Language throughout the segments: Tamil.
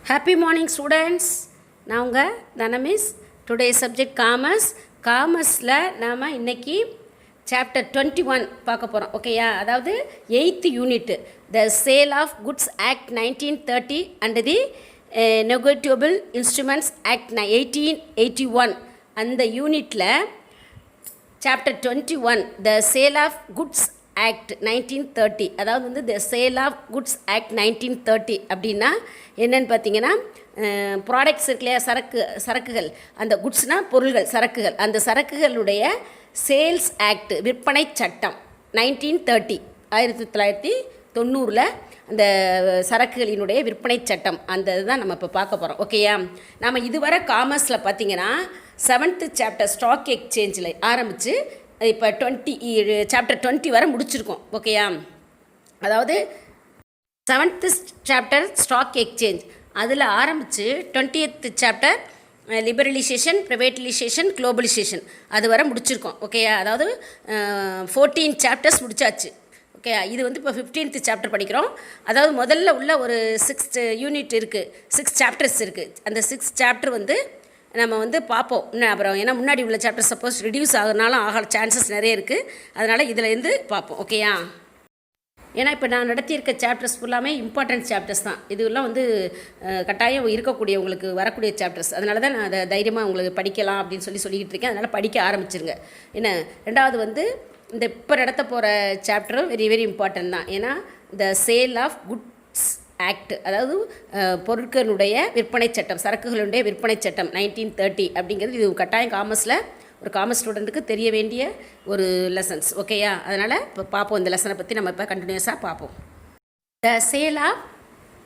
Happy morning students. நான் உங்கள் தனமிஸ். Today subject commerce. காமர்ஸில் நாம் இன்றைக்கி சாப்டர் 21 பார்க்க போகிறோம். ஓகேயா? அதாவது 8th unit the sale of goods act 1930 and the negotiable instruments act 1881 அந்த யூனிட்டில் chapter 21 the sale of goods act 1930 அதாவது வந்து the sale of goods act 1930 அப்படின்னா என்னென்னு பார்த்தீங்கன்னா ப்ராடக்ட்ஸ் இருக்கு இல்லையா, சரக்குகள், அந்த குட்ஸ்னால் பொருள்கள், சரக்குகள், அந்த சரக்குகளுடைய சேல்ஸ் ஆக்ட் விற்பனை சட்டம் 1930 1990 அந்த சரக்குகளினுடைய விற்பனை சட்டம் அந்த இதுதான் நம்ம இப்போ பார்க்க போகிறோம். ஓகேயா? நம்ம இதுவரை காமர்ஸில் பார்த்தீங்கன்னா 7th சாப்டர் ஸ்டாக் எக்ஸ்சேஞ்சில் ஆரம்பித்து இப்போ சாப்டர் 20 வரை முடிச்சிருக்கோம். ஓகேயா? அதாவது 7th சாப்டர் ஸ்டாக் எக்ஸ்சேஞ்ச் அதில் ஆரம்பித்து 20th சாப்டர் லிபரலைசேஷன், ப்ரைவேட்டலைசேஷன், குளோபலைசேஷன் அது வரை முடிச்சிருக்கோம். ஓகேயா? அதாவது 14 சாப்டர்ஸ் முடிச்சாச்சு. ஓகே, இது வந்து இப்போ 15th சாப்டர் படிக்கிறோம். அதாவது முதல்ல உள்ள ஒரு 6 யூனிட் இருக்குது, 6 சாப்டர்ஸ் இருக்குது. அந்த 6 சாப்டர் வந்து நம்ம வந்து பார்ப்போம் இன்னும். அப்புறம் ஏன்னா முன்னாடி உள்ள சாப்டர் சப்போஸ் ரிடியூஸ் ஆகுறதுனாலும் ஆகிற சான்சஸ் நிறைய இருக்குது. அதனால் இதிலேருந்து பார்ப்போம். ஓகேயா? ஏன்னா இப்போ நான் நடத்தியிருக்க சாப்டர்ஸ் ஃபுல்லாமே இம்பார்ட்டன்ட் சாப்டர்ஸ் தான். இதெல்லாம் வந்து கட்டாயம் இருக்கக்கூடிய உங்களுக்கு வரக்கூடிய சாப்டர்ஸ். அதனால தான் நான் அதை தைரியமாக உங்களுக்கு படிக்கலாம் அப்படின்னு சொல்லிக்கிட்டு இருக்கேன். அதனால் படிக்க ஆரம்பிச்சிருங்க. என்ன, ரெண்டாவது வந்து இந்த இப்போ நடத்த போகிற சாப்டரும் வெரி வெரி இம்பார்ட்டன்ட் தான். ஏன்னா இந்த சேல் ஆஃப் குட்ஸ் ஆக்ட் அதாவது பொருட்களுடைய விற்பனை சட்டம், சரக்குகளுடைய விற்பனை சட்டம் 1930 அப்படிங்கிறது இது கட்டாயம் காமர்ஸில் ஒரு காமர்ஸ் ஸ்டூடெண்ட்டுக்கு தெரிய வேண்டிய ஒரு லெசன்ஸ். ஓகேயா? அதனால் இப்போ பார்ப்போம், இந்த லெசனை பற்றி நம்ம இப்போ கண்டினியூஸாக பார்ப்போம். The sale of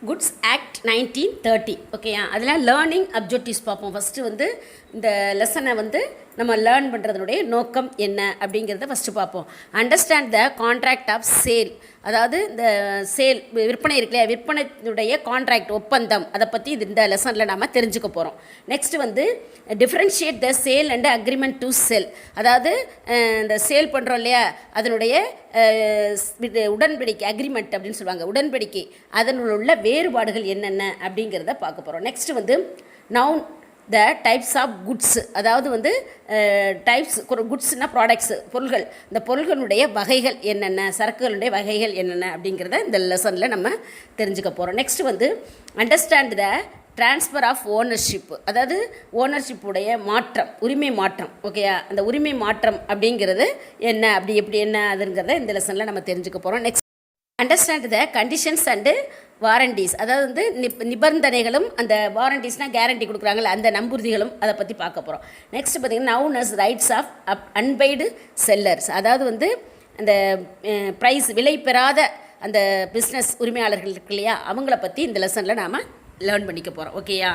goods act 1930. ஓகேயா? அதில் லேர்னிங் அப்ஜெக்டிவ்ஸ் பார்ப்போம். ஃபஸ்ட்டு வந்து இந்த லெசனை வந்து நம்ம லேர்ன் பண்ணுறதுனுடைய நோக்கம் என்ன அப்படிங்கிறத ஃபஸ்ட்டு பார்ப்போம். Understand the contract of sale, அதாவது இந்த சேல் விற்பனை இருக்கு இல்லையா, விற்பனையுடைய கான்ட்ராக்ட் ஒப்பந்தம், அதை பற்றி இந்த லெசனில் நாம் தெரிஞ்சுக்க போகிறோம். நெக்ஸ்ட் வந்து differentiate the sale and agreement to sell, அதாவது இந்த சேல் பண்ணுறோம் இல்லையா, அதனுடைய உடன்படிக்கை, அக்ரிமெண்ட் அப்படின்னு சொல்லுவாங்க, உடன்படிக்கை, அதனுள்ள உள்ள வேறுபாடுகள் என்னென்ன அப்படிங்கிறத பார்க்க போகிறோம். நெக்ஸ்ட் வந்து known the types of goods, அதாவது வந்து டைப்ஸ் குட்ஸ்னால் ப்ராடக்ட்ஸு, பொருள்கள், இந்த பொருள்களுடைய வகைகள் என்னென்ன, சரக்குகளுடைய வகைகள் என்னென்ன அப்படிங்கிறத இந்த லெசனில் நம்ம தெரிஞ்சுக்க போகிறோம். நெக்ஸ்ட் வந்து understand the transfer of ownership, அதாவது ஓனர்ஷிப்புடைய மாற்றம், உரிமை மாற்றம். ஓகேயா? அந்த உரிமை மாற்றம் அப்படிங்கிறது என்ன, அப்படி எப்படி என்ன அதுங்கிறத இந்த லெசனில் நம்ம தெரிஞ்சுக்க போகிறோம். Next understand the conditions and warranties, அதாவது வந்து நிபந்தனைகளும், அந்த வாரண்டிஸ்னால் கேரண்டி கொடுக்குறாங்கல்ல, அந்த நம்புறுதிகளும் அதை பற்றி பார்க்க போகிறோம். நெக்ஸ்ட் பார்த்திங்கன்னா known as rights of unpaid sellers, அதாவது வந்து அந்த ப்ரைஸ் விலை பெறாத அந்த பிஸ்னஸ் உரிமையாளர்கள் இருக்கு இல்லையா, அவங்கள பற்றி இந்த லெசனில் நாம் லேர்ன் பண்ணிக்க போகிறோம். ஓகேயா?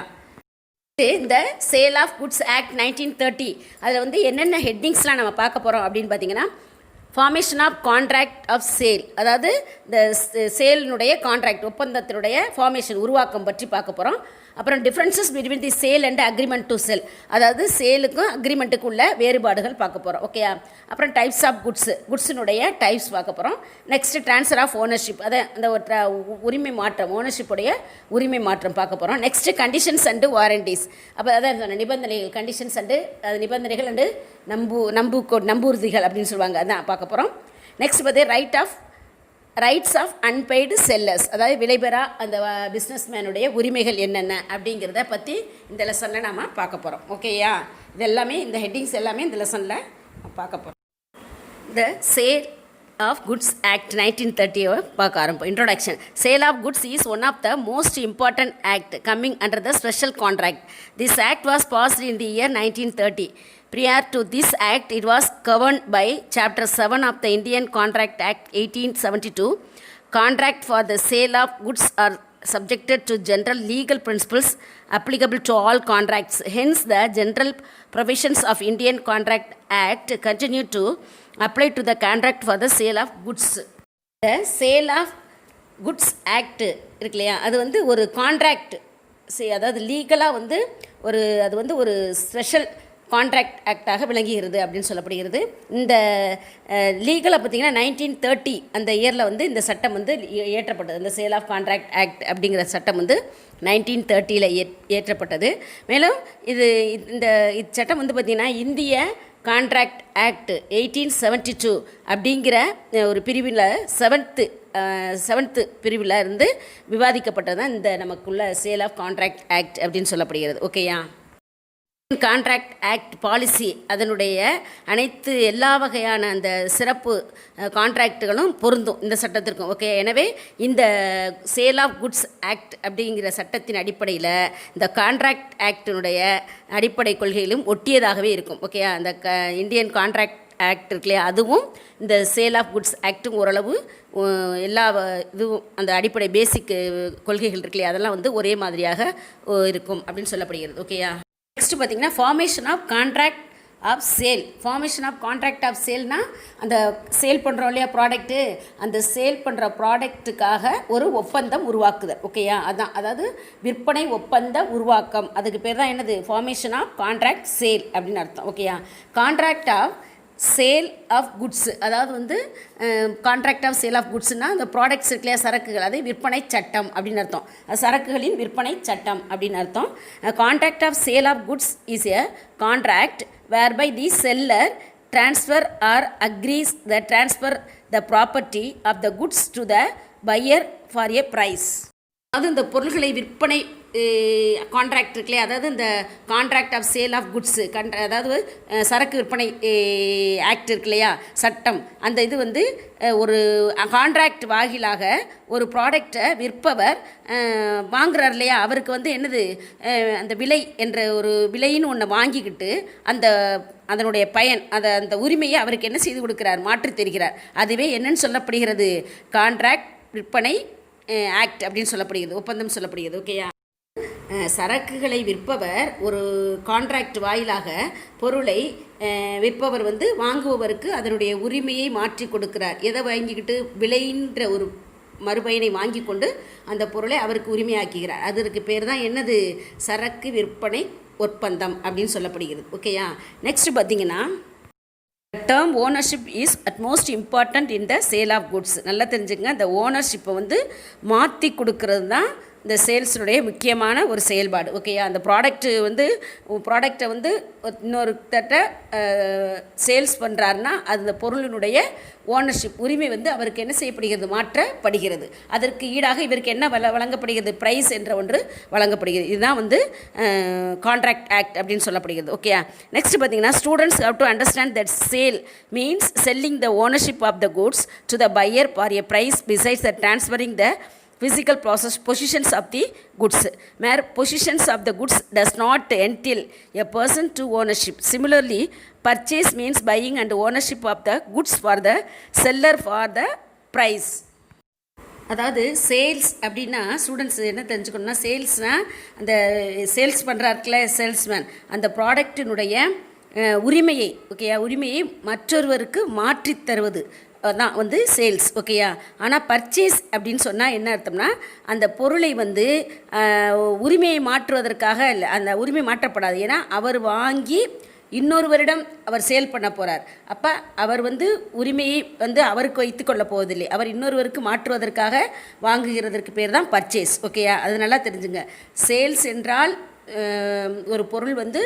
இந்த சேல் ஆஃப் குட்ஸ் ஆக்ட் 1930 அதில் வந்து என்னென்ன ஹெட்டிங்ஸ்லாம் நம்ம பார்க்க போகிறோம் அப்படின்னு பார்த்தீங்கன்னா, formation of contract of sale, அதாவது இந்த சேலினுடைய கான்ட்ராக்ட் ஒப்பந்தத்தினுடைய ஃபார்மேஷன் உருவாக்கம் பற்றி பார்க்க போகிறோம். அப்புறம் differences between the sale and agreement to sell, அதாவது சேலுக்கும் அக்ரிமெண்ட்டுக்கும் உள்ள வேறுபாடுகள் பார்க்க போகிறோம். ஓகேயா? அப்புறம் டைப்ஸ் ஆஃப் குட்ஸினுடைய டைப்ஸ் பார்க்க போகிறோம். நெக்ஸ்ட்டு ட்ரான்ஸ்ஃபர் ஆஃப் ஓனர்ஷிப், அதை அந்த உரிமை மாற்றம், ஓனர்ஷிப்புடைய உரிமை மாற்றம் பார்க்க போகிறோம். நெக்ஸ்ட்டு கண்டிஷன்ஸ் அண்டு வாரண்டிஸ், அப்போ அதான் சொன்ன நிபந்தனைகள், கண்டிஷன்ஸ் அண்டு நிபந்தனைகள் அண்டு நம்பூர்திகள் அப்படின்னு சொல்லுவாங்க, அதான் பார்க்க போகிறோம். நெக்ஸ்ட் பார்த்து ரைட்ஸ் ஆஃப் அன்பெய்டு செல்லர்ஸ், அதாவது விலைபெறா அந்த பிஸ்னஸ்மேனுடைய உரிமைகள் என்னென்ன அப்படிங்கிறத பற்றி இந்த லெசனில் நாம் பார்க்க போகிறோம். ஓகேயா? இது எல்லாமே இந்த ஹெட்டிங்ஸ் எல்லாமே இந்த லெசனில் பார்க்க போகிறோம். The sale of goods act 1930 பார்க்க ஆரம்பிப்போம். Introduction. Sale of goods is one of the most important act coming under the special contract. This act was passed in the year 1930. Prior to this act, it was governed by Chapter 7 of the Indian Contract Act 1872. Contract for the sale of goods are subjected to general legal principles applicable to all contracts. Hence, the general provisions of Indian Contract Act continue to apply to the contract for the sale of goods. The Sale of Goods Act இருக்கு இல்லையா, அது வந்து ஒரு கான்ட்ராக்ட், அதாவது லீகலாக வந்து அது வந்து ஒரு ஸ்பெஷல் கான்ட்ராக்ட் ஆக்டாக விளங்குகிறது அப்படின்னு சொல்லப்படுகிறது. இந்த லீகலாக பார்த்திங்கன்னா 1930 அந்த இயரில் வந்து இந்த சட்டம் வந்து ஏற்றப்பட்டது. இந்த சேல் ஆஃப் கான்ட்ராக்ட் ஆக்ட் அப்படிங்கிற சட்டம் வந்து 1930 ஏற்றப்பட்டது. மேலும் இந்த சட்டம் வந்து பார்த்திங்கன்னா இந்திய கான்ட்ராக்ட் ஆக்ட் 1872 அப்படிங்கிற ஒரு பிரிவில் செவன்த்து பிரிவில் இருந்து விவாதிக்கப்பட்டது தான் இந்த நமக்குள்ள சேல் ஆஃப் கான்ட்ராக்ட் ஆக்ட் அப்படின்னு சொல்லப்படுகிறது. ஓகேயா? கான்ட்ராக்ட் ஆக்ட் பாலிசி அதனுடைய அனைத்து எல்லா வகையான அந்த சிறப்பு கான்ட்ராக்டுகளும் பொருந்தும் இந்த சட்டத்திற்கும். ஓகே, எனவே இந்த சேல் ஆஃப் குட்ஸ் ஆக்ட் அப்படிங்கிற சட்டத்தின் அடிப்படையில் இந்த கான்ட்ராக்ட் ஆக்டினுடைய அடிப்படை கொள்கையிலும் ஒட்டியதாகவே இருக்கும். ஓகே, அந்த இந்தியன் கான்ட்ராக்ட் ஆக்ட் இருக்கு இல்லையா, அதுவும் இந்த சேல் ஆஃப் குட்ஸ் ஆக்டும் ஓரளவு எல்லா இதுவும் அந்த அடிப்படை பேசிக் கொள்கைகள் இருக்கு இல்லையா, அதெல்லாம் வந்து ஒரே மாதிரியாக இருக்கும் அப்படின்னு சொல்லப்படுகிறது. ஓகேயா? நெக்ஸ்ட் பார்த்திங்கன்னா formation of contract of sale. Formation of contract of சேல்னால் அந்த சேல் பண்ணுறோம் இல்லையா ப்ராடக்ட்டு, அந்த சேல் பண்ணுற ப்ராடக்ட்டுக்காக ஒரு ஒப்பந்தம் உருவாக்குதல். ஓகேயா? அதாவது விற்பனை ஒப்பந்த உருவாக்கம், அதுக்கு பேர் தான் என்னது, ஃபார்மேஷன் ஆஃப் கான்ட்ராக்ட் சேல் அப்படின்னு அர்த்தம். ஓகேயா? Contract of sale of goods, அதாவது வந்து கான்ட்ராக்ட் ஆஃப் சேல் ஆஃப் குட்ஸ்னால் அந்த ப்ராடக்ட்ஸ் இருக்கு இல்லையா, சரக்குகள், அது விற்பனை சட்டம் அப்படின்னு அர்த்தம். சரக்குகளின் விற்பனை சட்டம் அப்படின்னு அர்த்தம். Contract of sale of goods is a contract whereby the seller transfer or agrees the transfer the property of the goods to the buyer for a price. அதாவது இந்த பொருள்களை விற்பனை கான்ட்ராக்ட் இருக்குல்லையே, அதாவது இந்த contract of sale of goods அதாவது சரக்கு விற்பனை ஆக்ட் இருக்கு இல்லையா, சட்டம், அந்த இது வந்து ஒரு கான்ட்ராக்ட் வாயிலாக ஒரு ப்ராடக்டை விற்பவர் வாங்குறார் இல்லையா, அவருக்கு வந்து என்னது அந்த விலை என்ற ஒரு விலைன்னு ஒன்று வாங்கிக்கிட்டு அதனுடைய பயன் அந்த உரிமையை அவருக்கு என்ன செய்து கொடுக்கிறார், மாற்றி தெரிகிறார். அதுவே என்னன்னு சொல்லப்படுகிறது, கான்ட்ராக்ட் விற்பனை ஆக்ட் அப்படின்னு சொல்லப்படுகிறது, ஒப்பந்தம் சொல்லப்படுகிறது. ஓகேயா? சரக்குகளை விற்பவர் ஒரு கான்ட்ராக்ட் வாயிலாக பொருளை விற்பவர் வந்து வாங்குபவருக்கு அதனுடைய உரிமையை மாற்றி கொடுக்கிறார். எதை வாங்கிக்கிட்டு, விலைன்ற ஒரு மறுபயனை வாங்கி கொண்டு அந்த பொருளை அவருக்கு உரிமையாக்குகிறார். அதற்கு பேர் தான் என்னது, சரக்கு விற்பனை ஒப்பந்தம் அப்படின்னு சொல்லப்படுகிறது. ஓகேயா? நெக்ஸ்ட் பார்த்தீங்கன்னா term ownership is at most important in the sale of goods. நல்லா தெரிஞ்சுங்க, இந்த ஓனர்ஷிப்பை வந்து மாற்றி கொடுக்கறது தான் இந்த சேல்ஸினுடைய முக்கியமான ஒரு செயல்பாடு. ஓகேயா? அந்த ப்ராடக்டை வந்து இன்னொருத்தட்ட சேல்ஸ் பண்ணுறாருன்னா அந்த பொருளினுடைய ஓனர்ஷிப் உரிமை வந்து அவருக்கு என்ன செய்யப்படுகிறது, மாற்றப்படுகிறது. அதற்கு ஈடாக இவருக்கு என்ன வழங்கப்படுகிறது, ப்ரைஸ் என்ற ஒன்று வழங்கப்படுகிறது. இதுதான் வந்து கான்ட்ராக்ட் ஆக்ட் அப்படின்னு சொல்லப்படுகிறது. ஓகேயா? நெக்ஸ்ட் பார்த்தீங்கன்னா students how to understand that sale means selling the ownership of the goods to the buyer for a price besides the transferring the physical process positions of the goods. Mere positions of the goods does not entail a person to ownership. Similarly, purchase means buying and ownership of the goods for the seller for the price. அதாவது சேல்ஸ் அப்படின்னா ஸ்டூடெண்ட்ஸ் என்ன தெரிஞ்சுக்கணும்னா, சேல்ஸ்னால் அந்த சேல்ஸ் பண்ணுறாருக்குல சேல்ஸ்மேன், அந்த ப்ராடக்டினுடைய உரிமையை, ஓகேயா, உரிமையை மற்றொருவருக்கு மாற்றி தருவது தான் வந்து சேல்ஸ். ஓகேயா? ஆனால் பர்ச்சேஸ் அப்படின்னு சொன்னால் என்ன அர்த்தம்னா, அந்த பொருளை வந்து உரிமையை மாற்றுவதற்காக இல்லை, அந்த உரிமை மாற்றப்படாது. ஏன்னா அவர் வாங்கி இன்னொருவரிடம் அவர் சேல் பண்ண போகிறார். அப்போ அவர் வந்து உரிமையை வந்து அவருக்கு வைத்து கொள்ள போவதில்லை, அவர் இன்னொருவருக்கு மாற்றுவதற்காக வாங்குகிறதற்கு பேர் தான் பர்ச்சேஸ். ஓகேயா? அது நல்லா தெரிஞ்சுங்க. சேல்ஸ் என்றால் ஒரு பொருள் வந்து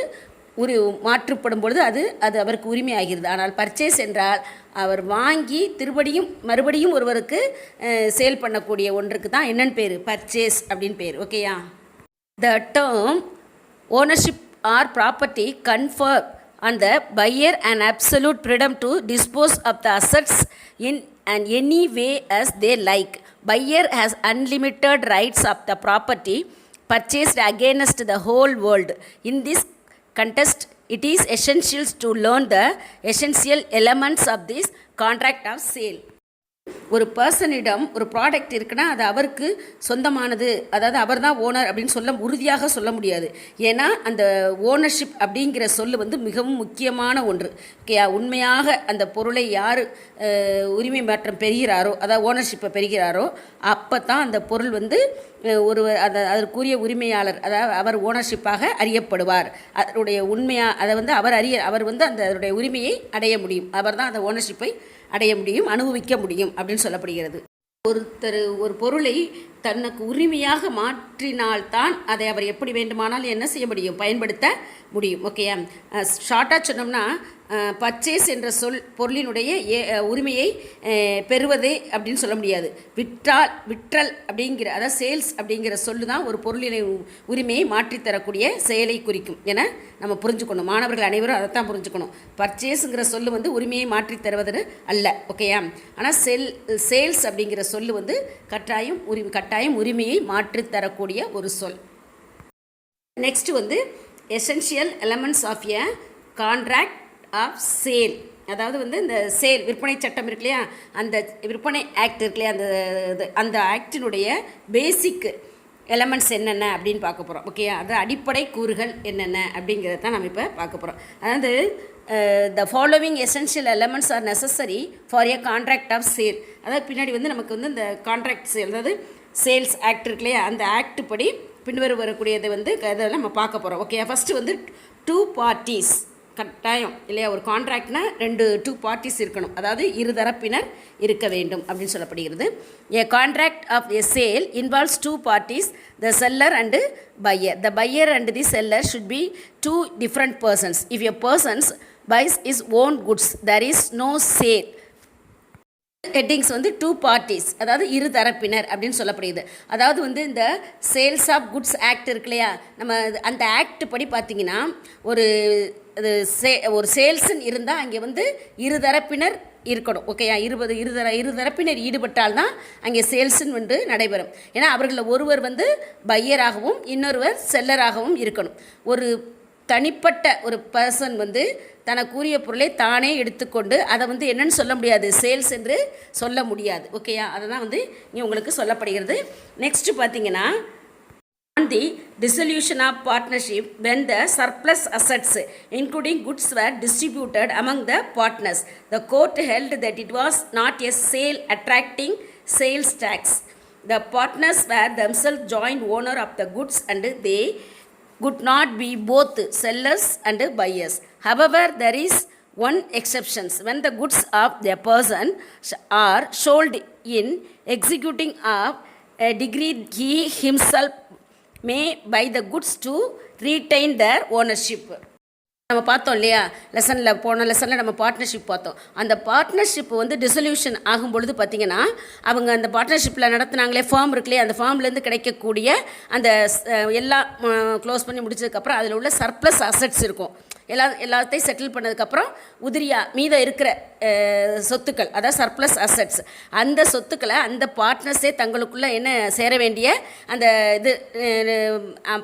மாற்றப்படும் பொழுது அது அவருக்கு உரிமை ஆகிறது. ஆனால் பர்ச்சேஸ் என்றால் அவர் வாங்கி மறுபடியும் ஒருவருக்கு சேல் பண்ணக்கூடிய ஒன்றுக்கு தான் என்னன்னு பேர், பர்ச்சேஸ் அப்படின்னு பேர். ஓகேயா? The term ownership or property confer on the buyer an absolute freedom to dispose of the assets in any way as they like. Buyer has unlimited rights of the property purchased against the whole world. In this context, it is essential to learn the essential elements of this contract of sale. ஒரு பர்சனிடம் ஒரு ப்ராடக்ட் இருக்குன்னா அது அவருக்கு சொந்தமானது, அதாவது அவர் தான் ஓனர் அப்படின்னு உறுதியாக சொல்ல முடியாது. ஏன்னா அந்த ஓனர்ஷிப் அப்படிங்கிற சொல் வந்து மிகவும் முக்கியமான ஒன்று. உண்மையாக அந்த பொருளை யார் உரிமை மாற்றம் பெறுகிறாரோ, அதாவது ஓனர்ஷிப்பை பெறுகிறாரோ, அப்போ தான் அந்த பொருள் வந்து அதற்குரிய உரிமையாளர், அதாவது அவர் ஓனர்ஷிப்பாக அறியப்படுவார். அதனுடைய அதை வந்து அவர் வந்து அதனுடைய உரிமையை அடைய முடியும். அவர் தான் அந்த ஓனர்ஷிப்பை அடைய முடியும், அனுபவிக்க முடியும் அப்படின்னு சொல்லப்படுகிறது. ஒரு பொருளை தனக்கு உரிமையாக மாற்றினால்தான் அதை அவர் எப்படி வேண்டுமானாலும் என்ன செய்ய முடியும், பயன்படுத்த முடியும். ஓகேயா? ஷார்ட்டாக சொன்னோம்னா பர்ச்சேஸ் என்ற சொல் பொருளினுடைய உரிமையை பெறுவது அப்படின்னு சொல்ல முடியாது. விற்றல் அப்படிங்கிற, அதாவது சேல்ஸ் அப்படிங்கிற சொல்லு தான் ஒரு பொருளினை உரிமையை மாற்றித்தரக்கூடிய செயலை குறிக்கும் என நம்ம புரிஞ்சுக்கணும். மாணவர்கள் அனைவரும் அதைத்தான் புரிஞ்சுக்கணும். பர்ச்சேஸுங்கிற சொல்லு வந்து உரிமையை மாற்றித்தருவது அல்ல. ஓகேயா? ஆனால் சேல்ஸ் அப்படிங்கிற சொல்லு வந்து கட்டாயம் உரிமையை மாற்றித்தரக்கூடிய ஒரு சொல். நெக்ஸ்ட் வந்து essential elements of a contract of sale. அதாவது வந்து இந்த சேல் விற்பனை சட்டம் இருக்கு இல்லையா, அந்த விற்பனை ஆக்ட் இருக்கு இல்லையா, அந்த ஆக்டினுடைய பேசிக் எலமெண்ட்ஸ் என்னென்ன அப்படின்னு பார்க்க போகிறோம். ஓகேயா? அது அடிப்படை கூறுகள் என்னென்ன அப்படிங்கிறத தான் நம்ம இப்போ பார்க்க போகிறோம். அதாவது the following essential elements are necessary for a contract of sale. அதாவது பின்னாடி வந்து நமக்கு வந்து இந்த கான்ட்ராக்ட் சேல், அதாவது சேல்ஸ் ஆக்ட் இருக்கு இல்லையா, அந்த ஆக்ட் படி வரக்கூடியதை வந்து இதெல்லாம் நம்ம பார்க்க போகிறோம். ஓகே? ஃபஸ்ட்டு வந்து 2 பார்ட்டிஸ் கட்டாயம் இல்லையா, ஒரு கான்ட்ராக்ட்னா 2 பார்ட்டிஸ் இருக்கணும், அதாவது இருதரப்பினர் இருக்க வேண்டும் அப்படின்னு சொல்லப்படுகிறது. A contract of a sale involves 2 parties, the seller and buyer. The buyer and the seller should be 2 different persons. If a person buys his own goods, there is no sale. Headings வந்து 2 பார்ட்டிஸ், அதாவது இரு தரப்பினர் அப்படின்னு சொல்லப்படுகிறது. அதாவது வந்து இந்த சேல்ஸ் ஆஃப் குட்ஸ் ஆக்ட் இருக்கு இல்லையா, நம்ம அந்த ஆக்ட் படி பார்த்திங்கன்னா ஒரு சேல்ஸ்ன்னு இருந்தால் அங்கே வந்து இருதரப்பினர் இருக்கணும். ஓகேயா? இருதரப்பினர் ஈடுபட்டால்தான் அங்கே சேல்ஸுன்னு வந்து நடைபெறும். ஏன்னா அவர்களில் ஒருவர் வந்து பையராகவும் இன்னொருவர் செல்லராகவும் இருக்கணும். ஒரு தனிப்பட்ட ஒரு பர்சன் வந்து தனக்குரிய பொருளை தானே எடுத்துக்கொண்டு அதை வந்து என்னன்னு சொல்ல முடியாது, சேல்ஸ் என்று சொல்ல முடியாது. ஓகேயா? அதை தான் வந்து இங்கே உங்களுக்கு சொல்லப்படுகிறது. நெக்ஸ்ட்டு பார்த்தீங்கன்னா, on the dissolution of partnership, when the surplus assets including goods were distributed among the partners, the court held that it was not a sale attracting sales tax. The partners were themselves joint owner of the goods and they could not be both sellers and buyers. However, there is one exception. When the goods of the person are sold in executing of a degree, he himself may buy the goods to retain their ownership. நம்ம பார்த்தோம் இல்லையா, போன லெசனில் நம்ம பார்ட்னர்ஷிப் பார்த்தோம். அந்த பார்ட்னர்ஷிப் வந்து டிசல்யூஷன் ஆகும்பொழுது பார்த்திங்கன்னா, அவங்க அந்த பார்ட்னர்ஷிப்பில் நடத்துனாங்களே ஃபார்ம் இருக்குல்லையே, அந்த ஃபார்ம்லேருந்து கிடைக்கக்கூடிய அந்த எல்லாம் க்ளோஸ் பண்ணி முடிச்சதுக்கப்புறம் அதில் உள்ள சர்ப்ளஸ் அசட்ஸ் இருக்கும். எல்லாத்தையும் செட்டில் பண்ணதுக்கப்புறம் மீதம் இருக்கிற சொத்துக்கள், அதாவது சர்ப்ளஸ் அசட்ஸ், அந்த சொத்துக்களை அந்த பார்ட்னர்ஸே தங்களுக்குள்ளே என்ன சேர வேண்டிய அந்த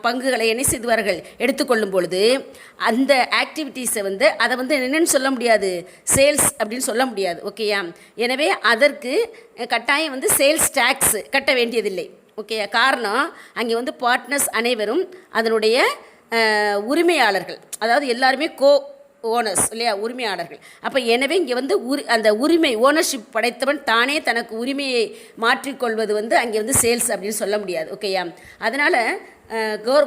பங்குகளை என்ன செய்வார்கள், எடுத்துக்கொள்ளும் பொழுது அந்த ஆக்டிவிட்டீஸை வந்து அதை வந்து என்னென்னு சொல்ல முடியாது, சேல்ஸ் அப்படின்னு சொல்ல முடியாது. ஓகேயா? எனவே அதற்கு கட்டாயம் வந்து சேல்ஸ் டேக்ஸ் கட்ட வேண்டியதில்லை. ஓகே? காரணம் அங்கே வந்து பார்ட்னர்ஸ் அனைவரும் அதனுடைய உரிமையாளர்கள், அதாவது எல்லாருமே ஓனர்ஸ் இல்லையா, உரிமையாளர்கள். அப்போ எனவே இங்கே வந்து அந்த உரிமை ஓனர்ஷிப் படைத்தவன் தானே தனக்கு உரிமையை மாற்றிக்கொள்வது வந்து அங்கே வந்து சேல்ஸ் அப்படின்னு சொல்ல முடியாது. ஓகேயா? அதனால்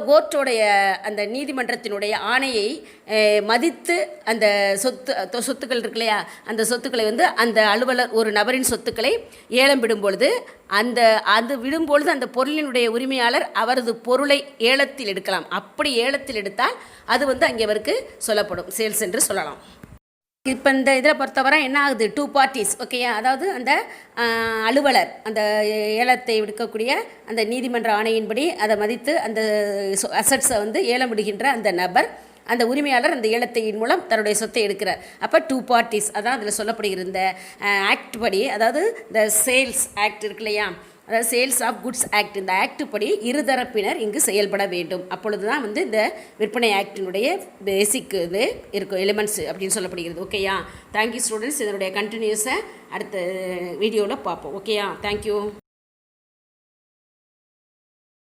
கோர்ட்டோடைய அந்த நீதிமன்றத்தினுடைய ஆணையை மதித்து அந்த சொத்துக்கள் இருக்கு இல்லையா, அந்த சொத்துக்களை வந்து அந்த அலுவலர் ஒரு நபரின் சொத்துக்களை ஏலம் விடும்பொழுது அது விடும்பொழுது அந்த பொருளினுடைய உரிமையாளர் அவரது பொருளை ஏலத்தில் எடுக்கலாம். அப்படி ஏலத்தில் எடுத்தால் அது வந்து அங்கே அவருக்கு சொல்லப்படும், சேல்ஸ் என்று சொல்லலாம். இப்போ இந்த இதில் பொறுத்தவரை என்ன ஆகுது, 2 பார்ட்டிஸ். ஓகேயா? அதாவது அந்த அலுவலர் அந்த ஏலத்தை விடுக்கக்கூடிய அந்த நீதிமன்ற ஆணையின்படி அதை மதித்து அந்த அசட்ஸை வந்து ஏலம் விடுகின்ற அந்த நபர், அந்த உரிமையாளர் அந்த ஏலத்தையின் மூலம் தன்னுடைய சொத்தை எடுக்கிறார். அப்போ 2 பார்ட்டிஸ், அதான் அதில் சொல்லப்படுகிற இந்த ஆக்ட் படி, அதாவது இந்த சேல்ஸ் ஆக்ட் இருக்கு இல்லையா, அதாவது சேல்ஸ் ஆஃப் குட்ஸ் ஆக்ட், இந்த ஆக்ட் படி இருதரப்பினர் இங்கு செயல்பட வேண்டும். அப்பொழுது தான் வந்து இந்த விற்பனை ஆக்டினுடைய பேசிக் இது இருக்கும் எலிமெண்ட்ஸ் அப்படின்னு சொல்லப்படுகிறது. ஓகேயா? Thank you students. இதனுடைய கண்டினியூஸை அடுத்த வீடியோவில் பார்ப்போம். ஓகேயா? தேங்க்யூ.